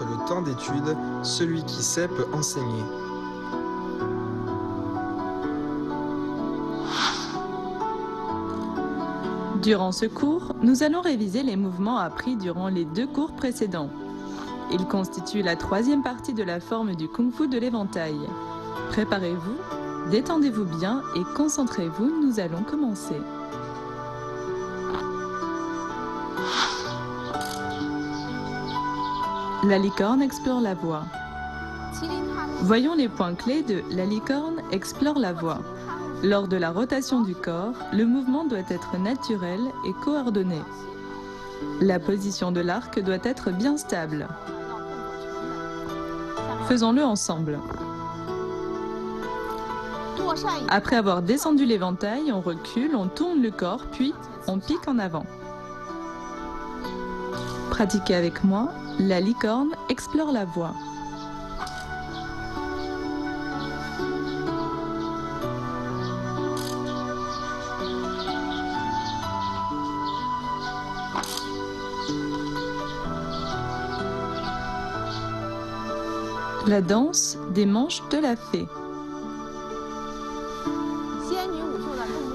importe le temps d'étude, celui qui sait peut enseigner. Durant ce cours, nous allons réviser les mouvements appris durant les 2 cours précédents. Ils constituent la 3e partie de la forme du Kung-Fu de l'éventail. Préparez-vous, détendez-vous bien et concentrez-vous, nous allons commencer. La licorne explore la voie. Voyons les points clés de La licorne explore la voie. Lors de la rotation du corps, le mouvement doit être naturel et coordonné. La position de l'arc doit être bien stable. Faisons-le ensemble. Après avoir descendu l'éventail, on recule, on tourne le corps, puis on pique en avant. Pratiquez avec moi, la licorne explore la voie. La danse des manches de la fée.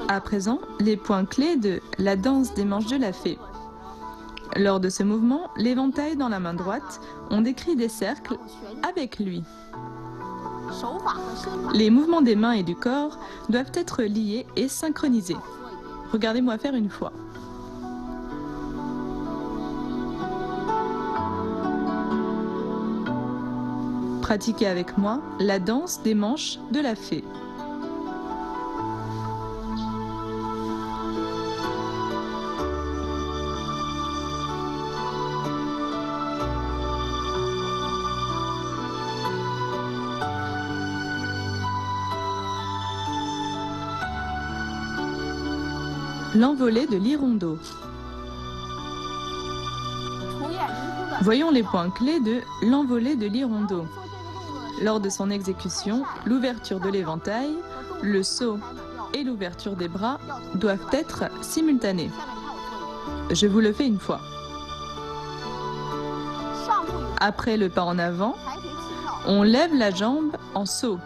À présent, les points clés de la danse des manches de la fée. Lors de ce mouvement, l'éventail dans la main droite, on décrit des cercles avec lui. Les mouvements des mains et du corps doivent être liés et synchronisés. Regardez-moi faire une fois. Pratiquez avec moi la danse des manches de la fée. L'envolée de l'hirondo. Voyons les points clés de l'envolée de l'hirondo. Lors de son exécution, l'ouverture de l'éventail, le saut et l'ouverture des bras doivent être simultanés. Je vous le fais une fois. Après le pas en avant, on lève la jambe en saut.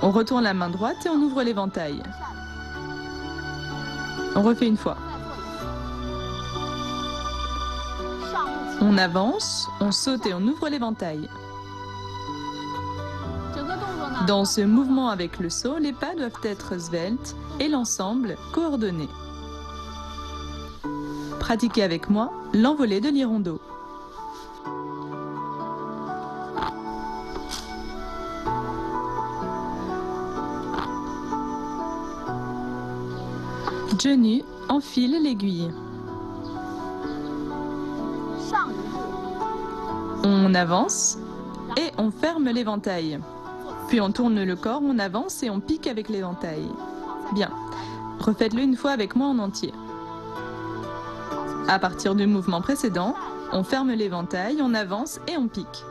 On retourne la main droite et on ouvre l'éventail. On refait une fois. On avance, on saute et on ouvre l'éventail. Dans ce mouvement avec le saut, les pas doivent être sveltes et l'ensemble coordonné. Pratiquez avec moi l'envolée de l'hirondo. Genou enfile l'aiguille. On avance et on ferme l'éventail. Puis on tourne le corps, on avance et on pique avec l'éventail. Bien, refaites-le une fois avec moi en entier. À partir du mouvement précédent, on ferme l'éventail, on avance et on pique.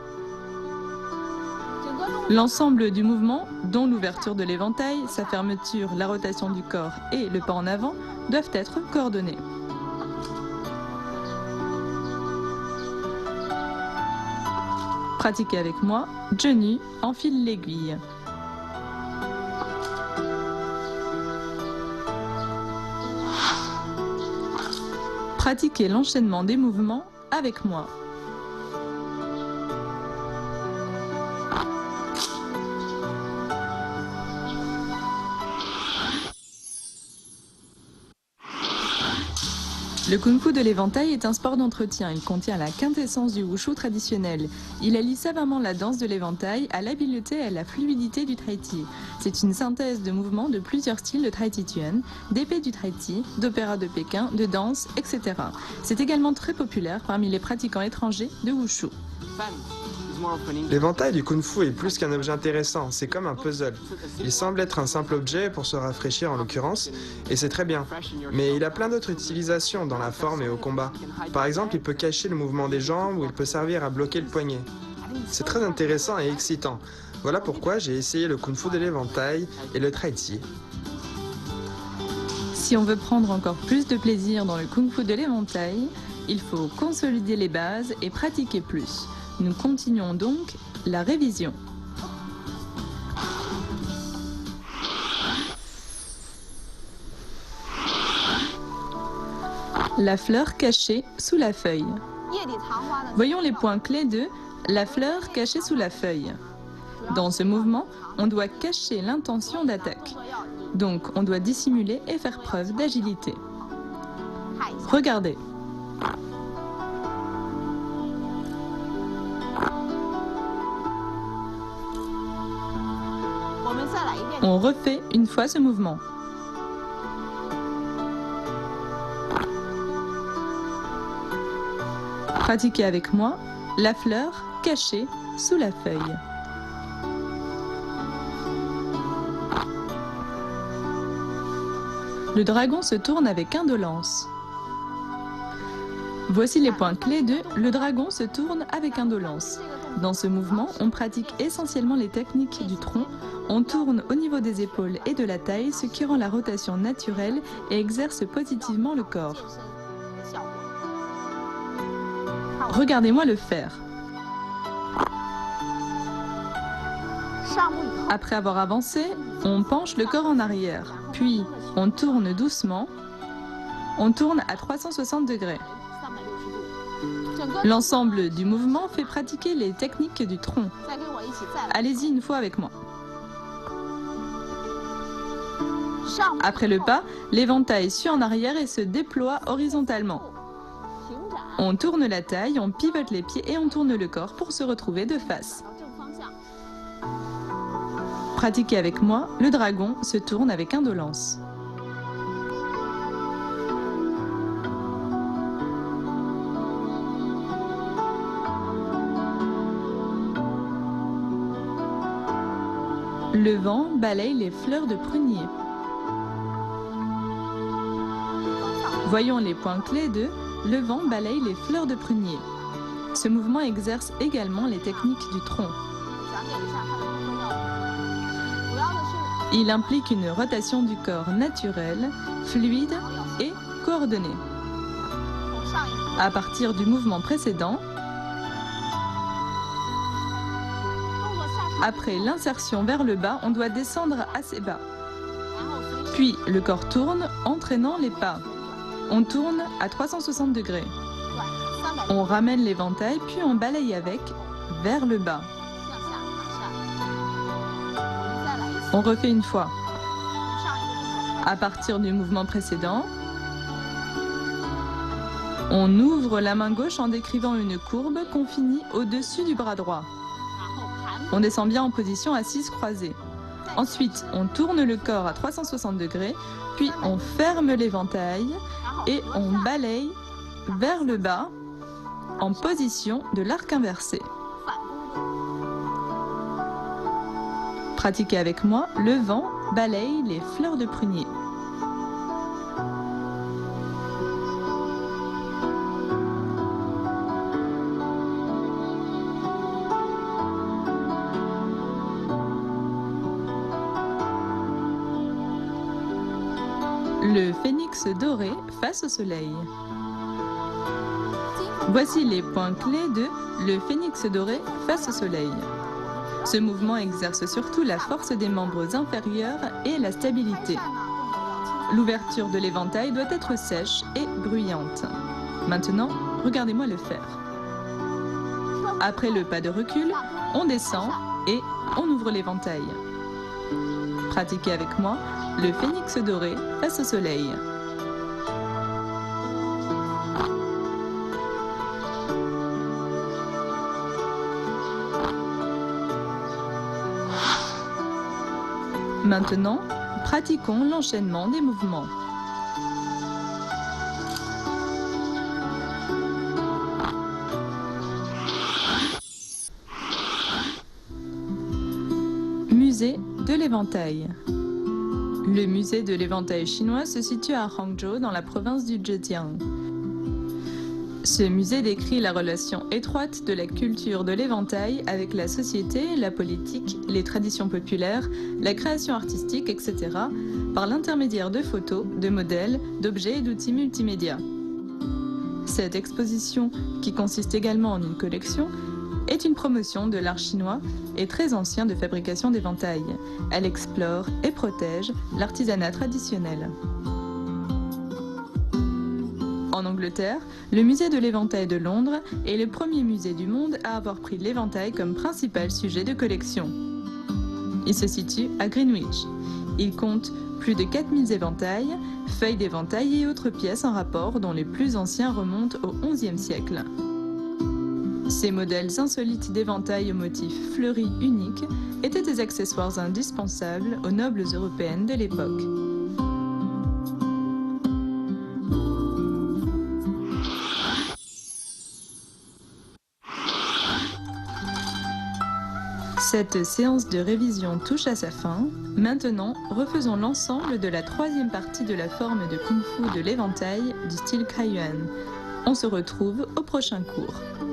L'ensemble du mouvement, dont l'ouverture de l'éventail, sa fermeture, la rotation du corps et le pas en avant, doivent être coordonnés. Pratiquez avec moi, genou enfile l'aiguille. Pratiquez l'enchaînement des mouvements avec moi. Le Kung-Fu de l'éventail est un sport d'entretien. Il contient la quintessence du wushu traditionnel. Il allie savamment la danse de l'éventail à l'habileté et à la fluidité du tai chi. C'est une synthèse de mouvements de plusieurs styles de tai chi chuan, d'épée du tai chi, d'opéra de Pékin, de danse, etc. C'est également très populaire parmi les pratiquants étrangers de wushu. L'éventail du kung-fu est plus qu'un objet intéressant, c'est comme un puzzle. Il semble être un simple objet pour se rafraîchir en l'occurrence, et c'est très bien. Mais il a plein d'autres utilisations dans la forme et au combat. Par exemple, il peut cacher le mouvement des jambes ou il peut servir à bloquer le poignet. C'est très intéressant et excitant. Voilà pourquoi j'ai essayé le kung-fu de l'éventail et le tai chi. Si on veut prendre encore plus de plaisir dans le Kung-Fu de l'éventail, Il faut consolider les bases et pratiquer plus. Nous continuons donc la révision. La fleur cachée sous la feuille. Voyons les points clés de la fleur cachée sous la feuille. Dans ce mouvement, on doit cacher l'intention d'attaque. Donc, on doit dissimuler et faire preuve d'agilité. Regardez. On refait une fois ce mouvement. Pratiquez avec moi la fleur cachée sous la feuille. Le dragon se tourne avec indolence. Voici les points clés de « Le dragon se tourne avec indolence ». Dans ce mouvement, on pratique essentiellement les techniques du tronc. On tourne au niveau des épaules et de la taille, ce qui rend la rotation naturelle et exerce positivement le corps. Regardez-moi le faire. Après avoir avancé, on penche le corps en arrière, puis on tourne doucement. On tourne à 360 degrés. L'ensemble du mouvement fait pratiquer les techniques du tronc. Allez-y une fois avec moi. Après le pas, l'éventail suit en arrière et se déploie horizontalement. On tourne la taille, on pivote les pieds et on tourne le corps pour se retrouver de face. Pratiquez avec moi, le dragon se tourne avec indolence. Le vent balaye les fleurs de prunier. Voyons les points clés de « Le vent balaye les fleurs de prunier ». Ce mouvement exerce également les techniques du tronc. Il implique une rotation du corps naturelle, fluide et coordonnée. À partir du mouvement précédent, après l'insertion vers le bas, on doit descendre assez bas. Puis le corps tourne, entraînant les pas. On tourne à 360 degrés. On ramène l'éventail, puis on balaye avec vers le bas. On refait une fois. À partir du mouvement précédent, on ouvre la main gauche en décrivant une courbe qu'on finit au-dessus du bras droit. On descend bien en position assise croisée. Ensuite, on tourne le corps à 360 degrés, puis on ferme l'éventail et on balaye vers le bas en position de l'arc inversé. Pratiquez avec moi, le vent balaye les fleurs de prunier. Le phénix doré face au soleil. Voici les points clés de le phénix doré face au soleil. Ce mouvement exerce surtout la force des membres inférieurs et la stabilité. L'ouverture de l'éventail doit être sèche et bruyante. Maintenant, regardez-moi le faire. Après le pas de recul, on descend et on ouvre l'éventail. Pratiquez avec moi le phénix doré face au soleil. Maintenant, pratiquons l'enchaînement des mouvements. Musée de l'éventail. Le musée de l'éventail chinois se situe à Hangzhou dans la province du Zhejiang. Ce musée décrit la relation étroite de la culture de l'éventail avec la société, la politique, les traditions populaires, la création artistique, etc. par l'intermédiaire de photos, de modèles, d'objets et d'outils multimédia. Cette exposition, qui consiste également en une collection, est une promotion de l'art chinois et très ancien de fabrication d'éventails. Elle explore et protège l'artisanat traditionnel. En Angleterre, le musée de l'éventail de Londres est le premier musée du monde à avoir pris l'éventail comme principal sujet de collection. Il se situe à Greenwich. Il compte plus de 4000 éventails, feuilles d'éventail et autres pièces en rapport dont les plus anciens remontent au XIe siècle. Ces modèles insolites d'éventails aux motifs fleuris uniques étaient des accessoires indispensables aux nobles européennes de l'époque. Cette séance de révision touche à sa fin. Maintenant, refaisons l'ensemble de la troisième partie de la forme de Kung Fu de l'éventail du style Kaiyuan. On se retrouve au prochain cours.